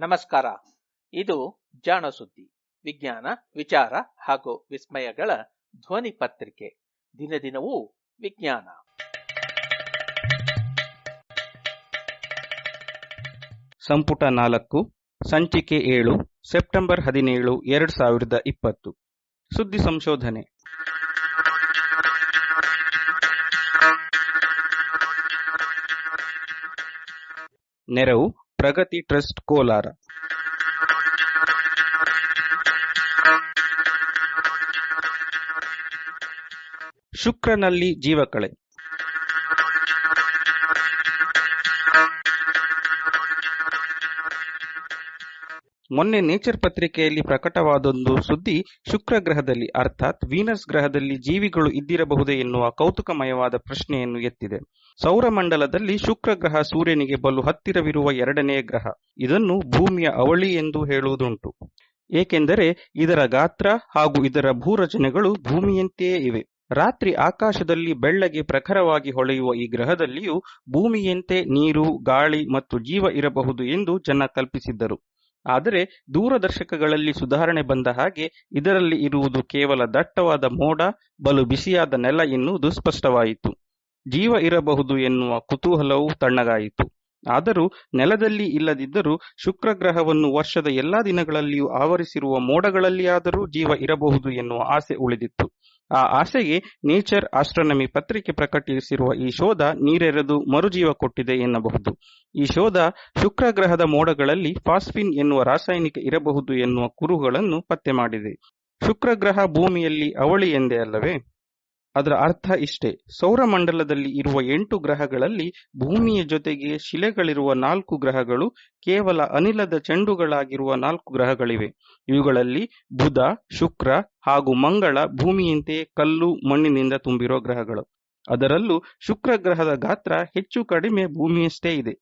ನಮಸ್ಕಾರ. ಇದು ಜಾಣ ಸುದ್ದಿ, ವಿಜ್ಞಾನ, ವಿಚಾರ ಹಾಗೂ ವಿಸ್ಮಯಗಳ ಧ್ವನಿ ಪತ್ರಿಕೆ. ದಿನದಿನವೂ ವಿಜ್ಞಾನ. ಸಂಪುಟ 4, ಸಂಚಿಕೆ 7, ಸೆಪ್ಟೆಂಬರ್ 17, 2020. ಸುದ್ದಿ ಸಂಶೋಧನೆ. ನೆರವು ಪ್ರಗತಿ ಟ್ರಸ್ಟ್ ಕೋಲಾರ. ಶುಕ್ರನಲ್ಲಿ ಜೀವಕಳೆ. ಮೊನ್ನೆ ನೇಚರ್ ಪತ್ರಿಕೆಯಲ್ಲಿ ಪ್ರಕಟವಾದೊಂದು ಸುದ್ದಿ ಶುಕ್ರ ಗ್ರಹದಲ್ಲಿ ಅರ್ಥಾತ್ ವೀನಸ್ ಗ್ರಹದಲ್ಲಿ ಜೀವಿಗಳು ಇದ್ದಿರಬಹುದೇ ಎನ್ನುವ ಕೌತುಕಮಯವಾದ ಪ್ರಶ್ನೆಯನ್ನು ಎತ್ತಿದೆ. ಸೌರಮಂಡಲದಲ್ಲಿ ಶುಕ್ರ ಗ್ರಹ ಸೂರ್ಯನಿಗೆ ಬಲು ಹತ್ತಿರವಿರುವ ಎರಡನೇ ಗ್ರಹ. ಇದನ್ನು ಭೂಮಿಯ ಅವಳಿ ಎಂದು ಹೇಳುವುದುಂಟು. ಏಕೆಂದರೆ ಇದರ ಗಾತ್ರ ಹಾಗೂ ಇದರ ಭೂರಚನೆಗಳು ಭೂಮಿಯಂತೆಯೇ ಇವೆ. ರಾತ್ರಿ ಆಕಾಶದಲ್ಲಿ ಬೆಳ್ಳಗೆ ಪ್ರಖರವಾಗಿ ಹೊಳೆಯುವ ಈ ಗ್ರಹದಲ್ಲಿಯೂ ಭೂಮಿಯಂತೆ ನೀರು, ಗಾಳಿ ಮತ್ತು ಜೀವ ಇರಬಹುದು ಎಂದು ಜನ ಕಲ್ಪಿಸಿದ್ದರು. ಆದರೆ ದೂರದರ್ಶಕಗಳಲ್ಲಿ ಸುಧಾರಣೆ ಬಂದ ಹಾಗೆ ಇದರಲ್ಲಿ ಇರುವುದು ಕೇವಲ ದಟ್ಟವಾದ ಮೋಡ, ಬಲು ಬಿಸಿಯಾದ ನೆಲ ಎನ್ನುವುದು ಸ್ಪಷ್ಟವಾಯಿತು. ಜೀವ ಇರಬಹುದು ಎನ್ನುವ ಕುತೂಹಲವೂ ತಣ್ಣಗಾಯಿತು. ಆದರೂ ನೆಲದಲ್ಲಿ ಇಲ್ಲದಿದ್ದರೂ ಶುಕ್ರ ಗ್ರಹವನ್ನು ವರ್ಷದ ಎಲ್ಲಾ ದಿನಗಳಲ್ಲಿಯೂ ಆವರಿಸಿರುವ ಮೋಡಗಳಲ್ಲಿಯಾದರೂ ಜೀವ ಇರಬಹುದು ಎನ್ನುವ ಆಸೆ ಉಳಿದಿತ್ತು. ಆ ಆಸೆಗೆ ನೇಚರ್ ಆಸ್ಟ್ರಾನಮಿ ಪತ್ರಿಕೆ ಪ್ರಕಟಿಸಿರುವ ಈ ಶೋಧ ನೀರೆರೆದು ಮರುಜೀವ ಕೊಟ್ಟಿದೆ ಎನ್ನಬಹುದು. ಈ ಶೋಧ ಶುಕ್ರ ಗ್ರಹದ ಮೋಡಗಳಲ್ಲಿ ಫಾಸ್ಫಿನ್ ಎನ್ನುವ ರಾಸಾಯನಿಕ ಇರಬಹುದು ಎನ್ನುವ ಕುರುಹುಗಳನ್ನು ಪತ್ತೆ ಮಾಡಿದೆ. ಶುಕ್ರ ಗ್ರಹ ಭೂಮಿಯಲ್ಲಿ ಅವಳಿ ಎಂದೇ ಅಲ್ಲವೇ? ಅದರ ಅರ್ಥ ಇಷ್ಟೇ: ಸೌರಮಂಡಲದಲ್ಲಿ ಇರುವ 8 ಗ್ರಹಗಳಲ್ಲಿ ಭೂಮಿಯ ಜೊತೆಗೆ ಶಿಲೆಗಳಿರುವ 4 ಗ್ರಹಗಳು, ಕೇವಲ ಅನಿಲದ ಚೆಂಡುಗಳಾಗಿರುವ 4 ಗ್ರಹಗಳಿವೆ. ಇವುಗಳಲ್ಲಿ ಬುಧ, ಶುಕ್ರ ಹಾಗೂ ಮಂಗಳ ಭೂಮಿಯಂತೆಯೇ ಕಲ್ಲು, ಮಣ್ಣಿನಿಂದ ತುಂಬಿರೋ ಗ್ರಹಗಳು. ಅದರಲ್ಲೂ ಶುಕ್ರ ಗ್ರಹದ ಗಾತ್ರ ಹೆಚ್ಚು ಕಡಿಮೆ ಭೂಮಿಯಷ್ಟೇ ಇದೆ.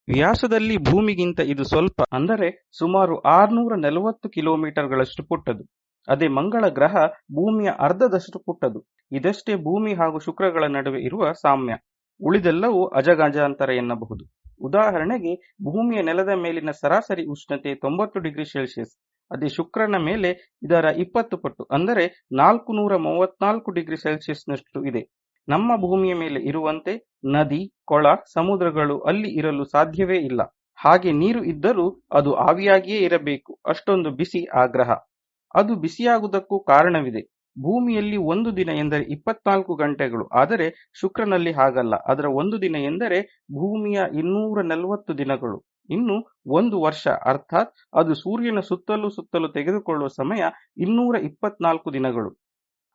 ವ್ಯಾಸದಲ್ಲಿ ಭೂಮಿಗಿಂತ ಇದು ಸ್ವಲ್ಪ, ಅಂದರೆ ಸುಮಾರು 640 ಕಿಲೋಮೀಟರ್ಗಳಷ್ಟು ಪುಟ್ಟದು. ಅದೇ ಮಂಗಳ ಗ್ರಹ ಭೂಮಿಯ ಅರ್ಧದಷ್ಟು ಪುಟ್ಟದು. ಇದಷ್ಟೇ ಭೂಮಿ ಹಾಗೂ ಶುಕ್ರಗಳ ನಡುವೆ ಇರುವ ಸಾಮ್ಯ. ಉಳಿದೆಲ್ಲವೂ ಅಜಗಜಾಂತರ ಎನ್ನಬಹುದು. ಉದಾಹರಣೆಗೆ, ಭೂಮಿಯ ನೆಲದ ಮೇಲಿನ ಸರಾಸರಿ ಉಷ್ಣತೆ 90 ಡಿಗ್ರಿ ಸೆಲ್ಸಿಯಸ್. ಅದೇ ಶುಕ್ರನ ಮೇಲೆ ಇದರ 20 ಪಟ್ಟು, ಅಂದರೆ 434 ಡಿಗ್ರಿ ಸೆಲ್ಸಿಯಸ್ನಷ್ಟು ಇದೆ. ನಮ್ಮ ಭೂಮಿಯ ಮೇಲೆ ಇರುವಂತೆ ನದಿ, ಕೊಳ, ಸಮುದ್ರಗಳು ಅಲ್ಲಿ ಇರಲು ಸಾಧ್ಯವೇ ಇಲ್ಲ. ಹಾಗೆ ನೀರು ಇದ್ದರೂ ಅದು ಆವಿಯಾಗಿಯೇ ಇರಬೇಕು, ಅಷ್ಟೊಂದು ಬಿಸಿ ಆ ಗ್ರಹ. ಅದು ಬಿಸಿಯಾಗುವುದಕ್ಕೂ ಕಾರಣವಿದೆ. ಭೂಮಿಯಲ್ಲಿ ಒಂದು ದಿನ ಎಂದರೆ 24 ಗಂಟೆಗಳು, ಆದರೆ ಶುಕ್ರನಲ್ಲಿ ಹಾಗಲ್ಲ. ಅದರ ಒಂದು ದಿನ ಎಂದರೆ ಭೂಮಿಯ 240 ದಿನಗಳು. ಇನ್ನು ಒಂದು ವರ್ಷ, ಅರ್ಥಾತ್ ಅದು ಸೂರ್ಯನ ಸುತ್ತಲೂ ತೆಗೆದುಕೊಳ್ಳುವ ಸಮಯ 224 ದಿನಗಳು.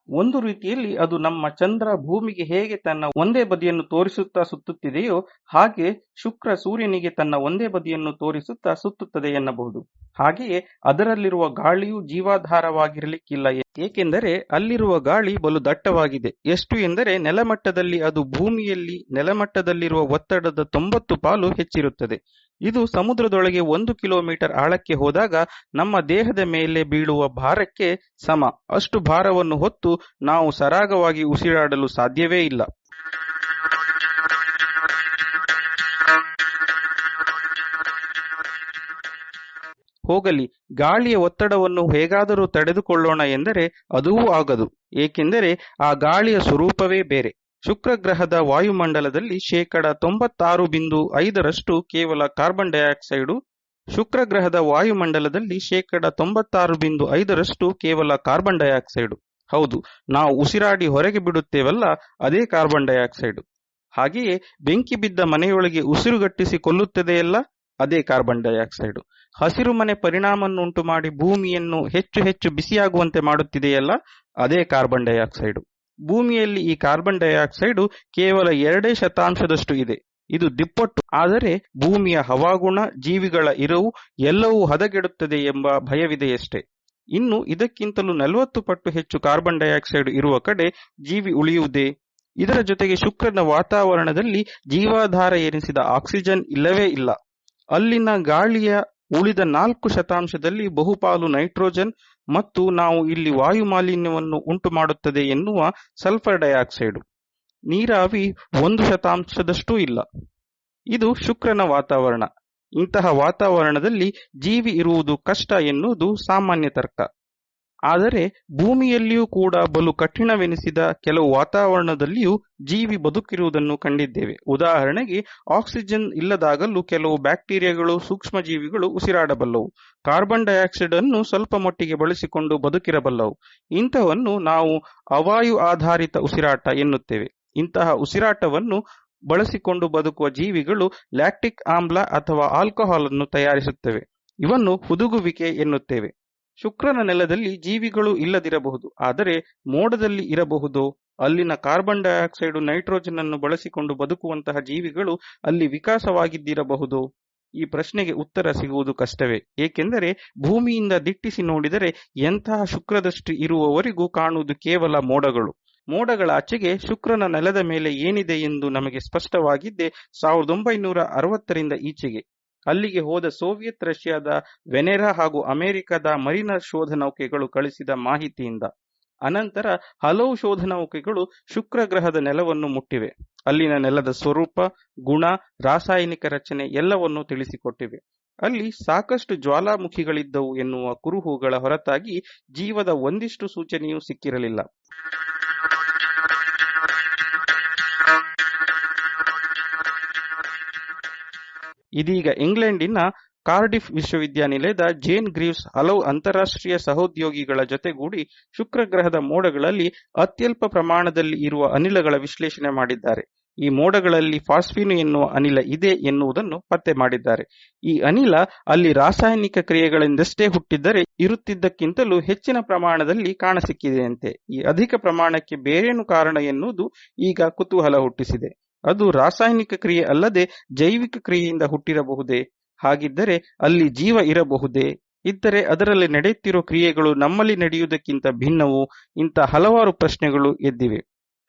ಒಂದು ರೀತಿಯಲ್ಲಿ ಅದು ನಮ್ಮ ಚಂದ್ರ ಭೂಮಿಗೆ ಹೇಗೆ ತನ್ನ ಒಂದೇ ಬದಿಯನ್ನು ತೋರಿಸುತ್ತಾ ಸುತ್ತುತ್ತಿದೆಯೋ ಹಾಗೆ ಶುಕ್ರ ಸೂರ್ಯನಿಗೆ ತನ್ನ ಒಂದೇ ಬದಿಯನ್ನು ತೋರಿಸುತ್ತಾ ಸುತ್ತುತ್ತದೆ ಎನ್ನಬಹುದು. ಹಾಗೆಯೇ ಅದರಲ್ಲಿರುವ ಗಾಳಿಯೂ ಜೀವಾಧಾರವಾಗಿರಲಿಕ್ಕಿಲ್ಲ. ಏಕೆಂದರೆ ಅಲ್ಲಿರುವ ಗಾಳಿ ಬಲು ದಟ್ಟವಾಗಿದೆ. ಎಷ್ಟು ಎಂದರೆ ನೆಲಮಟ್ಟದಲ್ಲಿ ಅದು ಭೂಮಿಯಲ್ಲಿ ನೆಲಮಟ್ಟದಲ್ಲಿರುವ ಒತ್ತಡದ 90 ಪಾಲು ಹೆಚ್ಚಿರುತ್ತದೆ. ಇದು ಸಮುದ್ರದೊಳಗೆ 1 ಕಿಲೋಮೀಟರ್ ಆಳಕ್ಕೆ ಹೋದಾಗ ನಮ್ಮ ದೇಹದ ಮೇಲೆ ಬೀಳುವ ಭಾರಕ್ಕೆ ಸಮ. ಅಷ್ಟು ಭಾರವನ್ನು ಹೊತ್ತು ನಾವು ಸರಾಗವಾಗಿ ಉಸಿರಾಡಲು ಸಾಧ್ಯವೇ ಇಲ್ಲ. ಹೋಗಲಿ, ಗಾಳಿಯ ಒತ್ತಡವನ್ನು ಹೇಗಾದರೂ ತಡೆದುಕೊಳ್ಳೋಣ ಎಂದರೆ ಅದೂ ಆಗದು. ಏಕೆಂದರೆ ಆ ಗಾಳಿಯ ಸ್ವರೂಪವೇ ಬೇರೆ. ಶುಕ್ರ ಗ್ರಹದ ವಾಯುಮಂಡಲದಲ್ಲಿ 96.5% ಕೇವಲ ಕಾರ್ಬನ್ ಡೈಆಕ್ಸೈಡು. ಶುಕ್ರ ಗ್ರಹದ ವಾಯುಮಂಡಲದಲ್ಲಿ 96.5% ಕೇವಲ ಕಾರ್ಬನ್ ಡೈಆಕ್ಸೈಡು. ಹೌದು, ನಾವು ಉಸಿರಾಡಿ ಹೊರಗೆ ಬಿಡುತ್ತೇವಲ್ಲ, ಅದೇ ಕಾರ್ಬನ್ ಡೈಆಕ್ಸೈಡು. ಹಾಗೆಯೇ ಬೆಂಕಿ ಬಿದ್ದ ಮನೆಯೊಳಗೆ ಉಸಿರುಗಟ್ಟಿಸಿ ಕೊಲ್ಲುತ್ತದೆಯಲ್ಲ, ಅದೇ ಕಾರ್ಬನ್ ಡೈಆಕ್ಸೈಡು. ಹಸಿರು ಮನೆ ಪರಿಣಾಮವನ್ನುಂಟು ಮಾಡಿ ಭೂಮಿಯನ್ನು ಹೆಚ್ಚು ಹೆಚ್ಚು ಬಿಸಿಯಾಗುವಂತೆ ಮಾಡುತ್ತಿದೆಯಲ್ಲ, ಅದೇ ಕಾರ್ಬನ್ ಡೈಆಕ್ಸೈಡು. ಭೂಮಿಯಲ್ಲಿ ಈ ಕಾರ್ಬನ್ ಡೈಆಕ್ಸೈಡು ಕೇವಲ 2% ಇದೆ. ಇದು ದಿಪ್ಪಟ್ಟು. ಆದರೆ ಭೂಮಿಯ ಹವಾಗುಣ, ಜೀವಿಗಳ ಇರವು ಎಲ್ಲವೂ ಹದಗೆಡುತ್ತದೆ ಎಂಬ ಭಯವಿದೆಯಷ್ಟೇ. ಇನ್ನು ಇದಕ್ಕಿಂತಲೂ 40 ಪಟ್ಟು ಹೆಚ್ಚು ಕಾರ್ಬನ್ ಡೈಆಕ್ಸೈಡ್ ಇರುವ ಕಡೆ ಜೀವಿ ಉಳಿಯುವುದೇ? ಇದರ ಜೊತೆಗೆ ಶುಕ್ರನ ವಾತಾವರಣದಲ್ಲಿ ಜೀವಾಧಾರ ಎನಿಸಿದ ಆಕ್ಸಿಜನ್ ಇಲ್ಲವೇ ಇಲ್ಲ. ಅಲ್ಲಿನ ಗಾಳಿಯ ಉಳಿದ 4% ಬಹುಪಾಲು ನೈಟ್ರೋಜನ್ ಮತ್ತು ನಾವು ಇಲ್ಲಿ ವಾಯು ಮಾಲಿನ್ಯವನ್ನು ಉಂಟು ಮಾಡುತ್ತದೆ ಎನ್ನುವ ಸಲ್ಫರ್ ಡೈಆಕ್ಸೈಡು. ನೀರಾವಿ 1% ಇಲ್ಲ. ಇದು ಶುಕ್ರನ ವಾತಾವರಣ. ಇಂತಹ ವಾತಾವರಣದಲ್ಲಿ ಜೀವಿ ಇರುವುದು ಕಷ್ಟ ಎನ್ನುವುದು ಸಾಮಾನ್ಯ ತರ್ಕ. ಆದರೆ ಭೂಮಿಯಲ್ಲಿಯೂ ಕೂಡ ಬಲು ಕಠಿಣವೆನಿಸಿದ ಕೆಲವು ವಾತಾವರಣದಲ್ಲಿಯೂ ಜೀವಿ ಬದುಕಿರುವುದನ್ನು ಕಂಡಿದ್ದೇವೆ. ಉದಾಹರಣೆಗೆ, ಆಕ್ಸಿಜನ್ ಇಲ್ಲದಾಗಲೂ ಕೆಲವು ಬ್ಯಾಕ್ಟೀರಿಯಾಗಳು, ಸೂಕ್ಷ್ಮಜೀವಿಗಳು ಉಸಿರಾಡಬಲ್ಲವು. ಕಾರ್ಬನ್ ಡೈಆಕ್ಸೈಡ್ ಅನ್ನು ಸ್ವಲ್ಪ ಮಟ್ಟಿಗೆ ಬಳಸಿಕೊಂಡು ಬದುಕಿರಬಲ್ಲವು. ಇಂಥವನ್ನು ನಾವು ಅವಾಯು ಆಧಾರಿತ ಉಸಿರಾಟ ಎನ್ನುತ್ತೇವೆ. ಇಂತಹ ಉಸಿರಾಟವನ್ನು ಬಳಸಿಕೊಂಡು ಬದುಕುವ ಜೀವಿಗಳು ಲ್ಯಾಕ್ಟಿಕ್ ಆಮ್ಲ ಅಥವಾ ಆಲ್ಕೋಹಾಲ್ ಅನ್ನು ತಯಾರಿಸುತ್ತವೆ. ಇವನ್ನು ಹುದುಗುವಿಕೆ ಎನ್ನುತ್ತೇವೆ. ಶುಕ್ರನ ನೆಲದಲ್ಲಿ ಜೀವಿಗಳು ಇಲ್ಲದಿರಬಹುದು, ಆದರೆ ಮೋಡದಲ್ಲಿ ಇರಬಹುದೋ? ಅಲ್ಲಿನ ಕಾರ್ಬನ್ ಡೈಆಕ್ಸೈಡ್, ನೈಟ್ರೋಜನ್ ಅನ್ನು ಬಳಸಿಕೊಂಡು ಬದುಕುವಂತಹ ಜೀವಿಗಳು ಅಲ್ಲಿ ವಿಕಾಸವಾಗಿದ್ದಿರಬಹುದೋ? ಈ ಪ್ರಶ್ನೆಗೆ ಉತ್ತರ ಸಿಗುವುದು ಕಷ್ಟವೇ. ಏಕೆಂದರೆ ಭೂಮಿಯಿಂದ ದಿಟ್ಟಿಸಿ ನೋಡಿದರೆ ಎಂತಹ ಶುಕ್ರದೃಷ್ಟಿ ಇರುವವರೆಗೂ ಕಾಣುವುದು ಕೇವಲ ಮೋಡಗಳು. ಮೋಡಗಳಾಚೆಗೆ ಶುಕ್ರನ ನೆಲದ ಮೇಲೆ ಏನಿದೆ ಎಂದು ನಮಗೆ ಸ್ಪಷ್ಟವಾಗಿದ್ದೇ 1960ರಿಂದ ಈಚೆಗೆ. ಅಲ್ಲಿಗೆ ಹೋದ ಸೋವಿಯತ್ ರಷ್ಯಾದ ವೆನೆರಾ ಹಾಗೂ ಅಮೆರಿಕದ ಮರಿನರ್ ಶೋಧ ನೌಕೆಗಳು ಕಳಿಸಿದ ಮಾಹಿತಿಯಿಂದ. ಅನಂತರ ಹಲವು ಶೋಧ ನೌಕೆಗಳು ಶುಕ್ರ ಗ್ರಹದ ನೆಲವನ್ನು ಮುಟ್ಟಿವೆ. ಅಲ್ಲಿನ ನೆಲದ ಸ್ವರೂಪ, ಗುಣ, ರಾಸಾಯನಿಕ ರಚನೆ ಎಲ್ಲವನ್ನೂ ತಿಳಿಸಿಕೊಟ್ಟಿವೆ. ಅಲ್ಲಿ ಸಾಕಷ್ಟು ಜ್ವಾಲಾಮುಖಿಗಳಿದ್ದವು ಎನ್ನುವ ಕುರುಹುಗಳ ಹೊರತಾಗಿ ಜೀವದ ಒಂದಿಷ್ಟು ಸೂಚನೆಯೂ ಸಿಕ್ಕಿರಲಿಲ್ಲ. ಇದೀಗ ಇಂಗ್ಲೆಂಡಿನ ಕಾರ್ಡಿಫ್ ವಿಶ್ವವಿದ್ಯಾನಿಲಯದ ಜೇನ್ ಗ್ರೀವ್ಸ್ ಹಲವು ಅಂತಾರಾಷ್ಟ್ರೀಯ ಸಹೋದ್ಯೋಗಿಗಳ ಜೊತೆಗೂಡಿ ಶುಕ್ರ ಗ್ರಹದ ಮೋಡಗಳಲ್ಲಿ ಅತ್ಯಲ್ಪ ಪ್ರಮಾಣದಲ್ಲಿ ಇರುವ ಅನಿಲಗಳ ವಿಶ್ಲೇಷಣೆ ಮಾಡಿದ್ದಾರೆ. ಈ ಮೋಡಗಳಲ್ಲಿ ಫಾಸ್ಫಿನ್ ಎನ್ನುವ ಅನಿಲ ಇದೆ ಎನ್ನುವುದನ್ನು ಪತ್ತೆ ಮಾಡಿದ್ದಾರೆ. ಈ ಅನಿಲ ಅಲ್ಲಿ ರಾಸಾಯನಿಕ ಕ್ರಿಯೆಗಳಿಂದಷ್ಟೇ ಹುಟ್ಟಿದ್ದರೆ ಇರುತ್ತಿದ್ದಕ್ಕಿಂತಲೂ ಹೆಚ್ಚಿನ ಪ್ರಮಾಣದಲ್ಲಿ ಕಾಣಸಿಕ್ಕಿದೆಯಂತೆ. ಈ ಅಧಿಕ ಪ್ರಮಾಣಕ್ಕೆ ಬೇರೇನು ಕಾರಣ ಎನ್ನುವುದು ಈಗ ಕುತೂಹಲ ಹುಟ್ಟಿಸಿದೆ. ಅದು ರಾಸಾಯನಿಕ ಕ್ರಿಯೆ ಅಲ್ಲದೆ ಜೈವಿಕ ಕ್ರಿಯೆಯಿಂದ ಹುಟ್ಟಿರಬಹುದೇ? ಹಾಗಿದ್ದರೆ ಅಲ್ಲಿ ಜೀವ ಇರಬಹುದೇ? ಇದ್ದರೆ ಅದರಲ್ಲಿ ನಡೆಯುತ್ತಿರುವ ಕ್ರಿಯೆಗಳು ನಮ್ಮಲ್ಲಿ ನಡೆಯುವುದಕ್ಕಿಂತ ಭಿನ್ನವೂ? ಇಂಥ ಹಲವಾರು ಪ್ರಶ್ನೆಗಳು ಎದ್ದಿವೆ.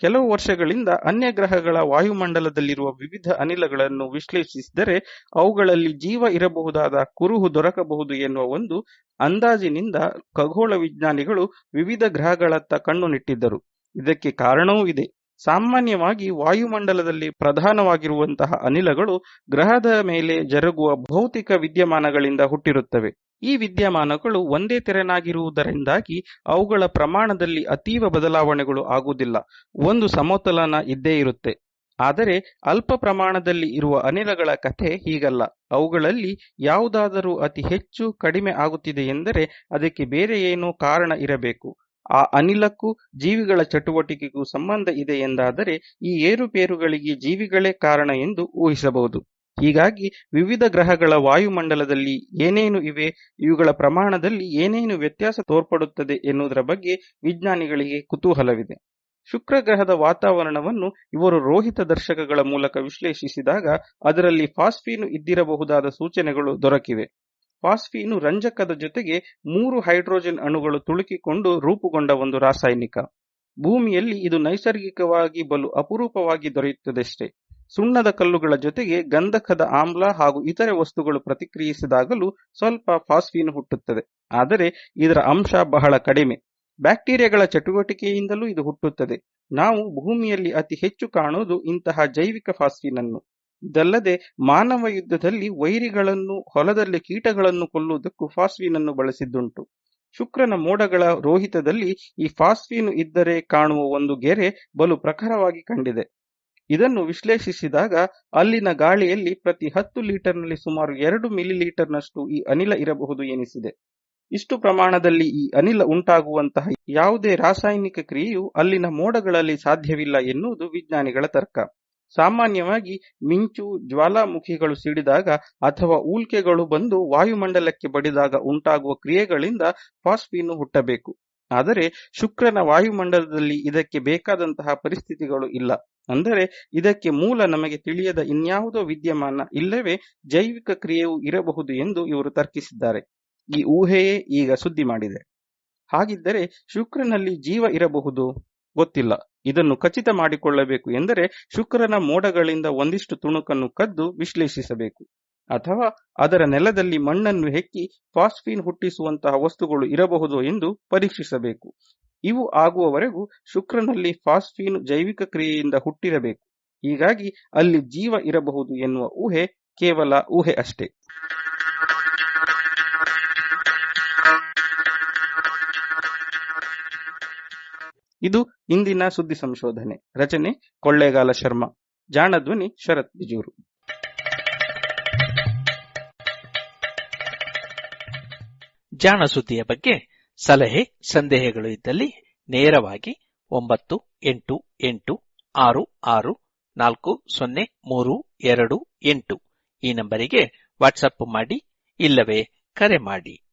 ಕೆಲವು ವರ್ಷಗಳಿಂದ ಅನ್ಯ ಗ್ರಹಗಳ ವಾಯುಮಂಡಲದಲ್ಲಿರುವ ವಿವಿಧ ಅನಿಲಗಳನ್ನು ವಿಶ್ಲೇಷಿಸಿದರೆ ಅವುಗಳಲ್ಲಿ ಜೀವ ಇರಬಹುದಾದ ಕುರುಹು ದೊರಕಬಹುದು ಎನ್ನುವ ಒಂದು ಅಂದಾಜಿನಿಂದ ಖಗೋಳ ವಿಜ್ಞಾನಿಗಳು ವಿವಿಧ ಗ್ರಹಗಳತ್ತ ಕಣ್ಣು ನೆಟ್ಟಿದ್ದರು. ಇದಕ್ಕೆ ಕಾರಣವೂ ಇದೆ. ಸಾಮಾನ್ಯವಾಗಿ ವಾಯುಮಂಡಲದಲ್ಲಿ ಪ್ರಧಾನವಾಗಿರುವಂತಹ ಅನಿಲಗಳು ಗ್ರಹದ ಮೇಲೆ ಜರುಗುವ ಭೌತಿಕ ವಿದ್ಯಮಾನಗಳಿಂದ ಹುಟ್ಟಿರುತ್ತವೆ. ಈ ವಿದ್ಯಮಾನಗಳು ಒಂದೇ ತೆರನಾಗಿರುವುದರಿಂದಾಗಿ ಅವುಗಳ ಪ್ರಮಾಣದಲ್ಲಿ ಅತೀವ ಬದಲಾವಣೆಗಳು ಆಗುವುದಿಲ್ಲ. ಒಂದು ಸಮತೋಲನ ಇದ್ದೇ ಇರುತ್ತೆ. ಆದರೆ ಅಲ್ಪ ಪ್ರಮಾಣದಲ್ಲಿ ಇರುವ ಅನಿಲಗಳ ಕಥೆ ಹೀಗಲ್ಲ. ಅವುಗಳಲ್ಲಿ ಯಾವುದಾದರೂ ಅತಿ ಹೆಚ್ಚು ಕಡಿಮೆ ಆಗುತ್ತಿದೆ ಎಂದರೆ ಅದಕ್ಕೆ ಬೇರೆ ಏನೋ ಕಾರಣ ಇರಬೇಕು. ಆ ಅನಿಲಕ್ಕೂ ಜೀವಿಗಳ ಚಟುವಟಿಕೆಗೂ ಸಂಬಂಧ ಇದೆ ಎಂದಾದರೆ ಈ ಏರುಪೇರುಗಳಿಗೆ ಜೀವಿಗಳೇ ಕಾರಣ ಎಂದು ಊಹಿಸಬಹುದು. ಹೀಗಾಗಿ ವಿವಿಧ ಗ್ರಹಗಳ ವಾಯುಮಂಡಲದಲ್ಲಿ ಏನೇನು ಇವೆ, ಇವುಗಳ ಪ್ರಮಾಣದಲ್ಲಿ ಏನೇನು ವ್ಯತ್ಯಾಸ ತೋರ್ಪಡುತ್ತದೆ ಎನ್ನುವುದರ ಬಗ್ಗೆ ವಿಜ್ಞಾನಿಗಳಿಗೆ ಕುತೂಹಲವಿದೆ. ಶುಕ್ರ ಗ್ರಹದ ವಾತಾವರಣವನ್ನು ಇವರು ರೋಹಿತ ದರ್ಶಕಗಳ ಮೂಲಕ ವಿಶ್ಲೇಷಿಸಿದಾಗ ಅದರಲ್ಲಿ ಫಾಸ್ಫೀನು ಇದ್ದಿರಬಹುದಾದ ಸೂಚನೆಗಳು ದೊರಕಿವೆ. ಫಾಸ್ಫೀನು ರಂಜಕದ ಜೊತೆಗೆ 3 ಹೈಡ್ರೋಜನ್ ಅಣುಗಳು ತುಳುಕಿಕೊಂಡು ರೂಪುಗೊಂಡ ಒಂದು ರಾಸಾಯನಿಕ. ಭೂಮಿಯಲ್ಲಿ ಇದು ನೈಸರ್ಗಿಕವಾಗಿ ಬಲು ಅಪರೂಪವಾಗಿ ದೊರೆಯುತ್ತದಷ್ಟೇ. ಸುಣ್ಣದ ಕಲ್ಲುಗಳ ಜೊತೆಗೆ ಗಂಧಕದ ಆಮ್ಲ ಹಾಗೂ ಇತರೆ ವಸ್ತುಗಳು ಪ್ರತಿಕ್ರಿಯಿಸಿದಾಗಲೂ ಸ್ವಲ್ಪ ಫಾಸ್ಫೀನು ಹುಟ್ಟುತ್ತದೆ. ಆದರೆ ಇದರ ಅಂಶ ಬಹಳ ಕಡಿಮೆ. ಬ್ಯಾಕ್ಟೀರಿಯಾಗಳ ಚಟುವಟಿಕೆಯಿಂದಲೂ ಇದು ಹುಟ್ಟುತ್ತದೆ. ನಾವು ಭೂಮಿಯಲ್ಲಿ ಅತಿ ಹೆಚ್ಚು ಕಾಣುವುದು ಇಂತಹ ಜೈವಿಕ ಫಾಸ್ಫೀನ್ ಅನ್ನು. ಇದಲ್ಲದೆ ಮಾನವ ಯುದ್ಧದಲ್ಲಿ ವೈರಿಗಳನ್ನು, ಹೊಲದಲ್ಲಿ ಕೀಟಗಳನ್ನು ಕೊಲ್ಲುವುದಕ್ಕೂ ಫಾಸ್ಫೀನ್ ಅನ್ನು ಬಳಸಿದ್ದುಂಟು. ಶುಕ್ರನ ಮೋಡಗಳ ರೋಹಿತದಲ್ಲಿ ಈ ಫಾಸ್ಫೀನು ಇದ್ದರೆ ಕಾಣುವ ಒಂದು ಗೆರೆ ಬಲು ಪ್ರಖರವಾಗಿ ಕಂಡಿದೆ. ಇದನ್ನು ವಿಶ್ಲೇಷಿಸಿದಾಗ ಅಲ್ಲಿನ ಗಾಳಿಯಲ್ಲಿ ಪ್ರತಿ 10 ಲೀಟರ್ನಲ್ಲಿ ಸುಮಾರು 2 ಮಿಲಿಲೀಟರ್ನಷ್ಟು ಈ ಅನಿಲ ಇರಬಹುದು ಎನಿಸಿದೆ. ಇಷ್ಟು ಪ್ರಮಾಣದಲ್ಲಿ ಈ ಅನಿಲ ಉಂಟಾಗುವಂತಹ ಯಾವುದೇ ರಾಸಾಯನಿಕ ಕ್ರಿಯೆಯು ಅಲ್ಲಿನ ಮೋಡಗಳಲ್ಲಿ ಸಾಧ್ಯವಿಲ್ಲ ಎನ್ನುವುದು ವಿಜ್ಞಾನಿಗಳ ತರ್ಕ. ಸಾಮಾನ್ಯವಾಗಿ ಮಿಂಚು, ಜ್ವಾಲಾಮುಖಿಗಳು ಸಿಡಿದಾಗ ಅಥವಾ ಉಲ್ಕೆಗಳು ಬಂದು ವಾಯುಮಂಡಲಕ್ಕೆ ಬಡಿದಾಗ ಉಂಟಾಗುವ ಕ್ರಿಯೆಗಳಿಂದ ಫಾಸ್ಫೀನು ಹುಟ್ಟಬೇಕು. ಆದರೆ ಶುಕ್ರನ ವಾಯುಮಂಡಲದಲ್ಲಿ ಇದಕ್ಕೆ ಬೇಕಾದಂತಹ ಪರಿಸ್ಥಿತಿಗಳು ಇಲ್ಲ. ಅಂದರೆ ಇದಕ್ಕೆ ಮೂಲ ನಮಗೆ ತಿಳಿಯದ ಇನ್ಯಾವುದೋ ವಿದ್ಯಮಾನ ಇಲ್ಲವೇ ಜೈವಿಕ ಕ್ರಿಯೆಯೂ ಇರಬಹುದು ಎಂದು ಇವರು ತರ್ಕಿಸಿದ್ದಾರೆ. ಈ ಊಹೆಯೇ ಈಗ ಸುದ್ದಿ ಮಾಡಿದೆ. ಹಾಗಿದ್ದರೆ ಶುಕ್ರನಲ್ಲಿ ಜೀವ ಇರಬಹುದು? ಗೊತ್ತಿಲ್ಲ. ಇದನ್ನು ಖಚಿತ ಮಾಡಿಕೊಳ್ಳಬೇಕು ಎಂದರೆ ಶುಕ್ರನ ಮೋಡಗಳಿಂದ ಒಂದಿಷ್ಟು ತುಣುಕನ್ನು ಕದ್ದು ವಿಶ್ಲೇಷಿಸಬೇಕು. ಅಥವಾ ಅದರ ನೆಲದಲ್ಲಿ ಮಣ್ಣನ್ನು ಹೆಕ್ಕಿ ಫಾಸ್ಫೀನ್ ಹುಟ್ಟಿಸುವಂತಹ ವಸ್ತುಗಳು ಇರಬಹುದು ಎಂದು ಪರೀಕ್ಷಿಸಬೇಕು. ಇವು ಆಗುವವರೆಗೂ ಶುಕ್ರನಲ್ಲಿ ಫಾಸ್ಫೀನ್ ಜೈವಿಕ ಕ್ರಿಯೆಯಿಂದ ಹುಟ್ಟಿರಬೇಕು. ಹೀಗಾಗಿ ಅಲ್ಲಿ ಜೀವ ಇರಬಹುದು ಎನ್ನುವ ಊಹೆ ಕೇವಲ ಊಹೆ ಅಷ್ಟೇ. ಇದು ಇಂದಿನ ಸುದ್ದಿ ಸಂಶೋಧನೆ. ರಚನೆ ಕೊಳ್ಳೇಗಾಲ ಶರ್ಮಾ. ಜಾಣ ಧ್ವನಿ ಶರತ್ ಬಿಜೂರು. ಜಾಣ ಸುದ್ದಿಯ ಬಗ್ಗೆ ಸಲಹೆ ಸಂದೇಹಗಳು ಇದ್ದಲ್ಲಿ ನೇರವಾಗಿ 9886640328 ಈ ನಂಬರಿಗೆ ವಾಟ್ಸಪ್ ಮಾಡಿ, ಇಲ್ಲವೇ ಕರೆ ಮಾಡಿ.